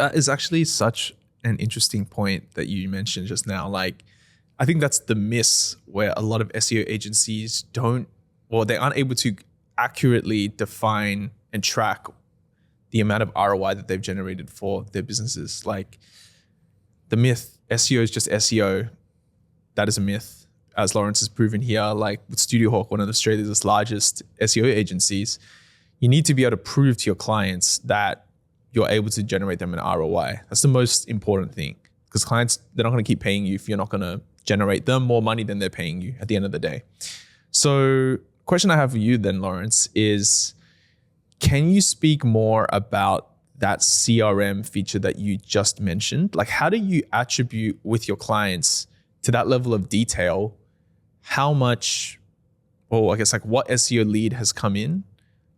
That is actually such an interesting point that you mentioned just now. Like, I think that's the miss where a lot of SEO agencies they aren't able to accurately define and track the amount of ROI that they've generated for their businesses. Like, the myth, SEO is just SEO. That is a myth, as Lawrence has proven here. Like with Studio Hawk, one of Australia's largest SEO agencies, you need to be able to prove to your clients that you're able to generate them an ROI. That's the most important thing, because clients, they're not going to keep paying you if you're not going to generate them more money than they're paying you at the end of the day. So question I have for you then, Lawrence, is can you speak more about that CRM feature that you just mentioned? Like, how do you attribute with your clients to that level of detail how much, or I guess like what SEO lead has come in,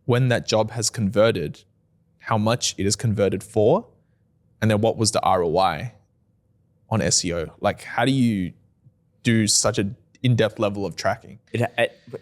when that job has converted, how much it is converted for, and then what was the ROI on SEO? Like, how do you do such an in-depth level of tracking?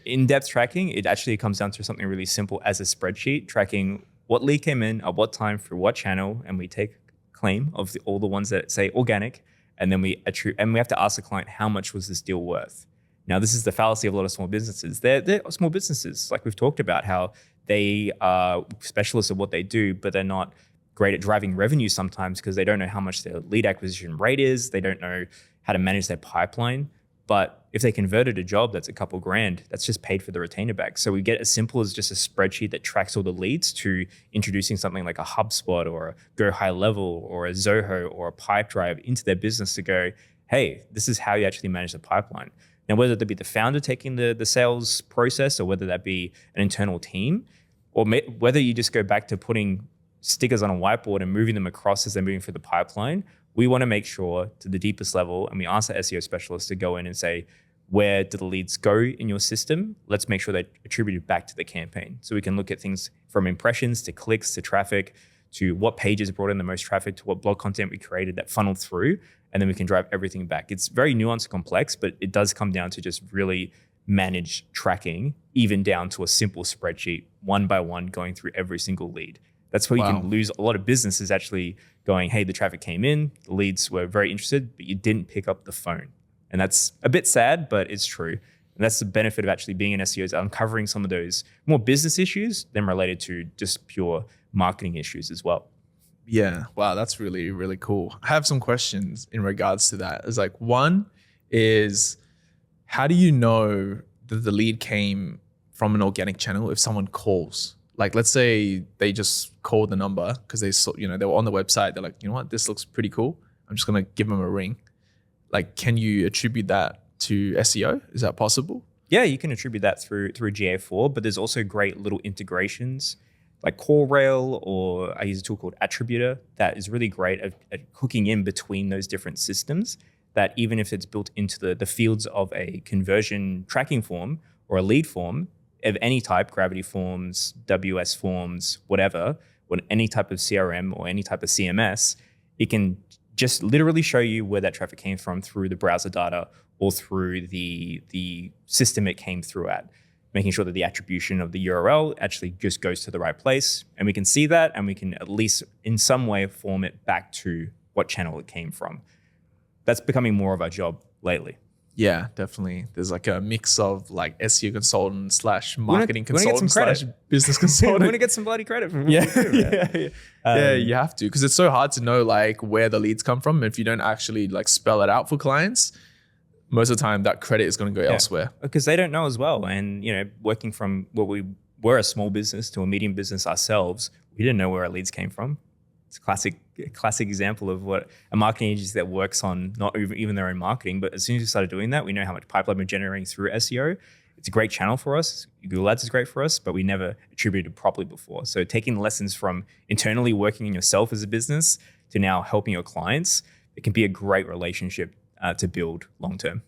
In-depth tracking, it actually comes down to something really simple as a spreadsheet, tracking what lead came in at what time through what channel, and we take claim of all the ones that say organic, and then we have to ask the client, how much was this deal worth? Now, this is the fallacy of a lot of small businesses. They're small businesses, like we've talked about, how they are specialists of what they do, but they're not great at driving revenue sometimes because they don't know how much their lead acquisition rate is. They don't know how to manage their pipeline. But if they converted a job that's a couple grand, that's just paid for the retainer back. So we get as simple as just a spreadsheet that tracks all the leads to introducing something like a HubSpot or a Go High Level or a Zoho or a Pipedrive into their business to go, hey, this is how you actually manage the pipeline. Now, whether that be the founder taking the sales process, or whether that be an internal team, or whether you just go back to putting stickers on a whiteboard and moving them across as they're moving through the pipeline, we want to make sure to the deepest level, and we ask the SEO specialists to go in and say, where do the leads go in your system? Let's make sure they're attributed back to the campaign. So we can look at things from impressions to clicks to traffic to what pages brought in the most traffic to what blog content we created that funneled through, and then we can drive everything back. It's very nuanced and complex, but it does come down to just really manage tracking, even down to a simple spreadsheet, one by one, going through every single lead. That's where you can lose a lot of businesses actually going, hey, the traffic came in, the leads were very interested, but you didn't pick up the phone. And that's a bit sad, but it's true. And that's the benefit of actually being an SEO, is uncovering some of those more business issues than related to just pure marketing issues as well. Yeah. Wow. That's really, really cool. I have some questions in regards to that. It's like, one is, how do you know that the lead came from an organic channel if someone calls? Like, let's say they just called the number because they saw, they were on the website. They're like, you know what, this looks pretty cool. I'm just going to give them a ring. Like, can you attribute that to SEO? Is that possible? Yeah, you can attribute that through GA4, but there's also great little integrations like CoreRail, or I use a tool called Attributor that is really great at hooking in between those different systems, that even if it's built into the fields of a conversion tracking form or a lead form of any type, Gravity Forms, WS Forms, whatever, any type of CRM or any type of CMS, it can just literally show you where that traffic came from through the browser data or through the system it came through at, making sure that the attribution of the URL actually just goes to the right place. And we can see that, and we can at least in some way form it back to what channel it came from. That's becoming more of our job lately. Yeah, definitely. There's like a mix of like SEO consultant / marketing consultant / business consultant. We want to get some bloody credit from yeah, yeah, you have to, because it's so hard to know like where the leads come from. If you don't actually like spell it out for clients, most of the time that credit is going to go elsewhere. Because they don't know as well. And, working from what we were a small business to a medium business ourselves, we didn't know where our leads came from. It's a classic example of what a marketing agency that works on not even their own marketing, but as soon as we started doing that, we know how much pipeline we're generating through SEO. It's a great channel for us. Google Ads is great for us, but we never attributed properly before. So taking lessons from internally working in yourself as a business to now helping your clients, it can be a great relationship to build long term.